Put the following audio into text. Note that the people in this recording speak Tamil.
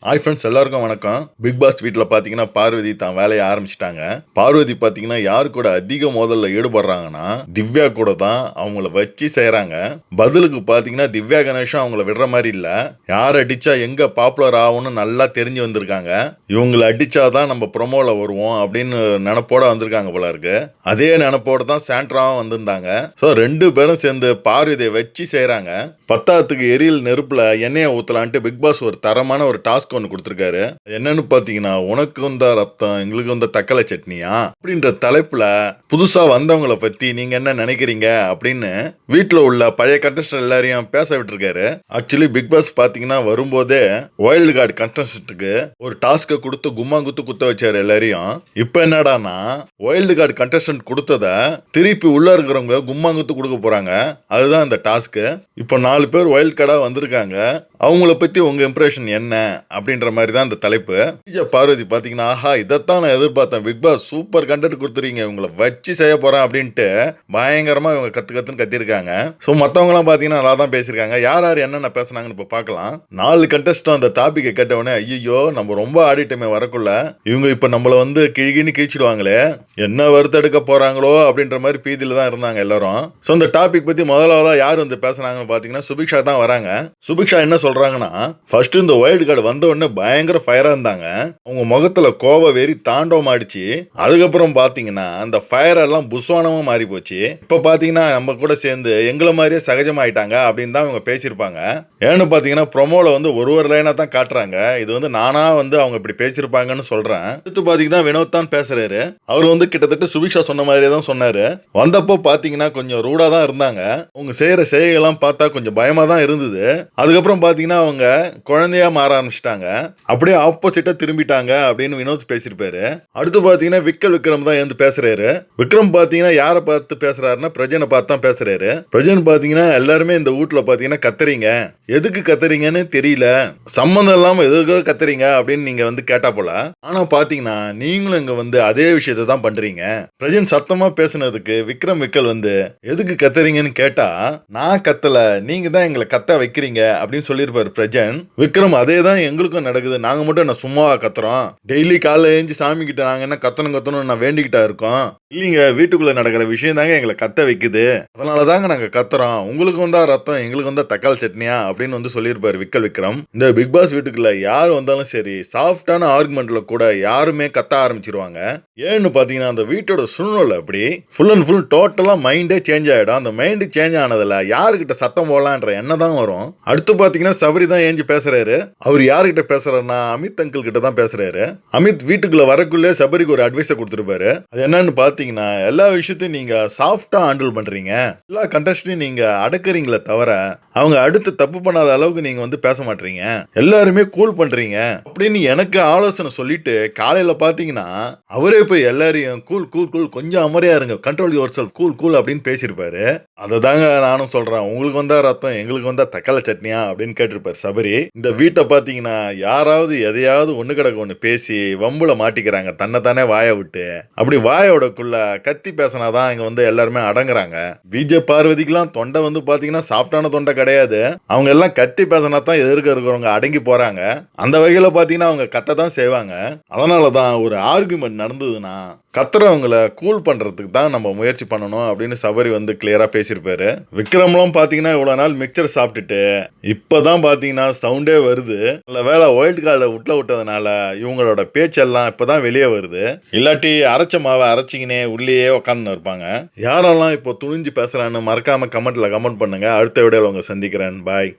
ஹாய் ஃப்ரெண்ட்ஸ், எல்லாருக்கும் வணக்கம். பிக் பாஸ் வீட்டில் பார்த்தீங்கன்னா பார்வதி தான் வேலையை ஆரம்பிச்சிட்டாங்க. பார்வதி பார்த்தீங்கன்னா யாரு கூட அதிக மோதலில் ஈடுபடுறாங்கன்னா திவ்யா கூட தான் அவங்கள வச்சு செய்கிறாங்க. பதிலுக்கு பார்த்தீங்கன்னா திவ்யா கணேஷும் அவங்கள விடுற மாதிரி இல்லை. யார் அடித்தா எங்கே பாப்புலர் ஆகும்னு நல்லா தெரிஞ்சு வந்திருக்காங்க. இவங்களை அடித்தாதான் நம்ம ப்ரொமோவில் வருவோம் அப்படின்னு நினப்போட வந்திருக்காங்க போல இருக்கு. அதே நினப்போடு தான் சாண்ட்ராவும் வந்திருந்தாங்க. ஸோ ரெண்டு பேரும் சேர்ந்து பார்வதியை வச்சு செய்கிறாங்க. பத்தாத்துக்கு எரியில் நெருப்பில் எண்ணெயை ஊற்றலான்ட்டு பிக் பாஸ் ஒரு தரமான ஒரு டாஸ்க் ஒன்று கொடுத்துருக்காரு. என்னன்னு பார்த்தீங்கன்னா, உனக்கு வந்த ரத்தம் எங்களுக்கு வந்த தக்காளி சட்னியா அப்படின்ற தலைப்புல புதுசா வந்தவங்களை பத்தி நீங்க என்ன நினைக்கிறீங்க அப்படின்னு வீட்டில் உள்ள பழைய கண்டஸ்டன்ட் எல்லாரையும் பேச விட்டுருக்காரு. ஆக்சுவலி பிக் பாஸ் பார்த்தீங்கன்னா வரும்போதே வைல்டு கார்டு கண்டஸ்டன்ட்டுக்கு ஒரு டாஸ்கை கொடுத்து கும்மாங்குத்து குத்த வச்சாரு எல்லாரையும். இப்போ என்னடானா வைல்டு கார்டு கண்டஸ்டன்ட் கொடுத்தத திருப்பி உள்ள இருக்கிறவங்க கும்மாங்குத்து கொடுக்க போறாங்க. அதுதான் இந்த டாஸ்க்கு. இப்போ 4 பேர் வைல்டு கார்டா வந்திருக்காங்க. அவங்கள பத்தி உங்க இம்ப்ரெஷன் என்ன அப்படின்ற மாதிரி தான் இந்த தலைப்பு. பார்வதி பாத்தீங்கன்னா, ஆஹா இதைத்தான் நான் எதிர்பார்த்தேன், பிக் பாஸ் சூப்பர் கண்டென்ட் கொடுத்துறீங்க, இவங்களை வச்சு செய்ய போறேன் அப்படின்ட்டு பயங்கரமா இவங்க கத்துன்னு கத்திருக்காங்க. ஸோ மற்றவங்க எல்லாம் பாத்தீங்கன்னா நல்லா தான் பேசியிருக்காங்க. யார் யார் என்னென்ன பேசுனாங்கன்னு இப்போ பார்க்கலாம். 4 கண்டஸ்டம் அந்த டாபிக்கை கேட்டவொடனே ஐயோ நம்ம ரொம்ப ஆடிட்டமே வரக்குள்ள இவங்க இப்போ நம்மளை வந்து கிழிகின்னு கிழிச்சிடுவாங்களே, என்ன வருத்தெடுக்க போறாங்களோ அப்படின்ற மாதிரி பீதியில தான் இருந்தாங்க எல்லாரும். ஸோ இந்த டாபிக் பத்தி முதலாவதா யார் வந்து பேசுனாங்கன்னு பாத்தீங்கன்னா சுபிக்ஷா தான் வராங்க. சுபிக்ஷா என்ன சொல்றாங்கன்னா, ஃபர்ஸ்ட் இந்த வைல்டு கார்டு வந்த உடனே பயங்கர ஃபயரா இருந்தாங்க. அவங்க முகத்துல கோப வெறி தாண்டவம் ஆடிச்சு. அதுக்கப்புறம் பாத்தீங்கன்னா அந்த ஃபயர் எல்லாம் புஸ்வானமா மாறி போச்சு. இப்ப பாத்தீங்கன்னா நம்ம கூட சேர்ந்து எங்களை மாதிரியே சகஜமாயிட்டாங்க அப்படின்னு தான் அவங்க பேசியிருப்பாங்க. ஏன்னு பாத்தீங்கன்னா ப்ரொமோல வந்து ஒரு லைனா தான் காட்டுறாங்க. இது வந்து நானா வந்து அவங்க இப்படி பேசியிருப்பாங்கன்னு சொல்றேன். அடுத்து பாத்தீங்கன்னா வினோத் தான் பேசுறாரு. அவர் வந்து கிட்டத்தட்ட சுபிக்ஷா சொன்ன மாதிரியே தான் சொன்னாரு. வந்தப்போ பாத்தீங்கன்னா கொஞ்சம் ரூடா தான் இருந்தாங்க. அவங்க செய்யற செய்கையெல்லாம் பார்த்தா கொஞ்சம் பயமா தான் இருந்தது. அதுக்கப்புறம் பாத்தீங்கன்னா அவங்க குழந்தையா மாற ஆரம்பிச்சிட்டாங்க. அப்படியே ஆப்போசிட்டா திரும்பிட்டாங்க அப்படின்னு வினோத் பேசியிருப்பாரு. அடுத்து பாத்தீங்கன்னா விக்ரம் தான் எழுந்து பேசுறாரு. விக்ரம் பாத்தீங்கன்னா யாரை பார்த்து பேசுறாருன்னா பிரஜனை பார்த்து தான் பேசுறாரு. பிரஜன் பாத்தீங்கன்னா எல்லாருமே இந்த வீட்டுல பாத்தீங்கன்னா கத்துறீங்க, எதுக்கு கத்துறீங்கன்னு தெரியல, சம்பந்தம் இல்லாம எதுக்காக கத்துறீங்க அப்படின்னு நீங்க வந்து கேட்டா போல. ஆனா பாத்தீங்கன்னா நீங்களும் இங்க வந்து அதே விஷயத்தை தான் பண்றீங்க. பிரஜன் சத்தமா பேசுனதுக்கு விக்ரம் வந்து எதுக்கு கத்துறீங்கன்னு கேட்டா, நான் கத்தல, நீங்க தான் எங்களை கத்த வைக்கிறீங்க அப்படின்னு சொல்லியிருப்பாரு பிரஜன். விக்ரம் அதே தான் எங்களுக்கும் நடக்குது, நாங்க மட்டும் என்ன சும்மாவா கத்துறோம், டெய்லி காலைல எழுந்து சாமி கிட்ட நாங்க என்ன கத்தணும் நான் வேண்டிக்கிட்டா இருக்கோம், இல்லைங்க வீட்டுக்குள்ள நடக்கிற விஷயம் தாங்க எங்களை கத்த வைக்குது, அதனாலதாங்க நாங்க கத்துறோம், உங்களுக்கு வந்தா ரத்தம் எங்களுக்கு வந்தா தக்காளி சட்னியா அப்படின்னு வந்து சொல்லியிருப்பாரு விக்ரம். இந்த பிக் பாஸ் வீட்டுக்குள்ள யார் வந்தாலும் சரி சாஃப்டான ஆர்குமெண்ட்ல கூட யாருமே கத்த ஆரம்பிச்சிருவாங்க. ஏன்னு பாத்தீங்கன்னா அந்த வீட்டோட சூழ்நிலை அப்படி ஃபுல் அண்ட் ஃபுல் டோட்டலா மைண்டே சேஞ்ச் ஆயிடும். அந்த மைண்ட் சேஞ்ச் ஆனதுல யாருக்கிட்ட சத்தம் போடலான்ற எண்ணம் தான் வரும். அடுத்து பாத்தீங்கன்னா சபரி தான் ஏஞ்சி பேசுறாரு. அவர் யாருக்கிட்ட பேசுறாருன்னா அமித் அங்கிள் கிட்ட தான் பேசுறாரு. அமித் வீட்டுக்குள்ள வரக்குள்ளே சபரிக்கு ஒரு அட்வைஸை கொடுத்துருப்பாரு. அது என்னன்னு பாத்தீங்கன்னா, எல்லா விஷயத்தையும் நீங்க சாஃப்டா ஹேண்டில் பண்றீங்க, எல்லா கண்டஸ்டையும் நீங்க அடக்குறீங்களே தவிர அவங்க அடுத்து தப்பு பண்ணாத அளவுக்கு நீங்க வந்து பேச மாட்டீங்க, எல்லாருமே கூல் பண்றீங்க அப்படின்னு எனக்கு ஆலோசனை சொல்லிட்டு காலையில பாத்தீங்கன்னா அவரே போய் எல்லாரையும் கூல் கூல் கூல் கொஞ்சம் அமரையா இருங்க, control your self, cool cool அப்படின்னு பேசியிருப்பாரு. அதை தாங்க நானும் சொல்றேன், உங்களுக்கு வந்தா ரத்தம் எங்களுக்கு வந்தா தக்காளி சட்னியா அப்படின்னு கேட்டிருப்பாரு சபரி. இந்த வீட்டை பாத்தீங்கன்னா யாராவது எதையாவது ஒண்ணு கிடக்க ஒண்ணு பேசி வம்புல மாட்டிக்கிறாங்க தன்னைத்தானே வாய விட்டு. அப்படி வாயோடக்குள்ள கத்தி பேசினாதான் இங்க வந்து எல்லாருமே அடங்குறாங்க. விஜய் பார்வதிக்கெல்லாம் தொண்டை வந்து பாத்தீங்கன்னா சாஃப்டான தொண்டை கிடையாது. அவங்க எல்லாம் கத்தி பேசினா தான் எதிர்க்க இருக்கிறவங்க அடங்கி போறாங்க. அந்த வகையில பாத்தீங்கன்னா அவங்க கத்த தான் செய்வாங்க. அதனாலதான் ஒரு ஆர்குமெண்ட் நடந்ததுன்னா கத்துறவங்களை கூல் பண்றதுக்கு தான் நம்ம முயற்சி பண்ணணும் அப்படின்னு சபரி வந்து கிளியரா பேசியிருப்பாரு. விக்ரம்லாம் பாத்தீங்கன்னா இவ்வளவு நாள் மிக்சர் சாப்பிட்டுட்டு இப்பதான் பாத்தீங்கன்னா சவுண்டே வருது. நல்ல வேலை வைல்டு கார்டை விட்டதுனால இவங்களோட பேச்செல்லாம் இப்பதான் வெளியே வருது. இல்லாட்டி அரைச்ச மாவை அரைச்சிங்கனே உள்ளேயே உட்காந்து இருப்பாங்க. யாரெல்லாம் இப்போ துணிஞ்சு பேசுறான்னு மறக்காம கமெண்ட்ல கமெண்ட் பண்ணுங்க. அடுத்த வீடியோல உங்க சந்திக்கிறேன். பாய்.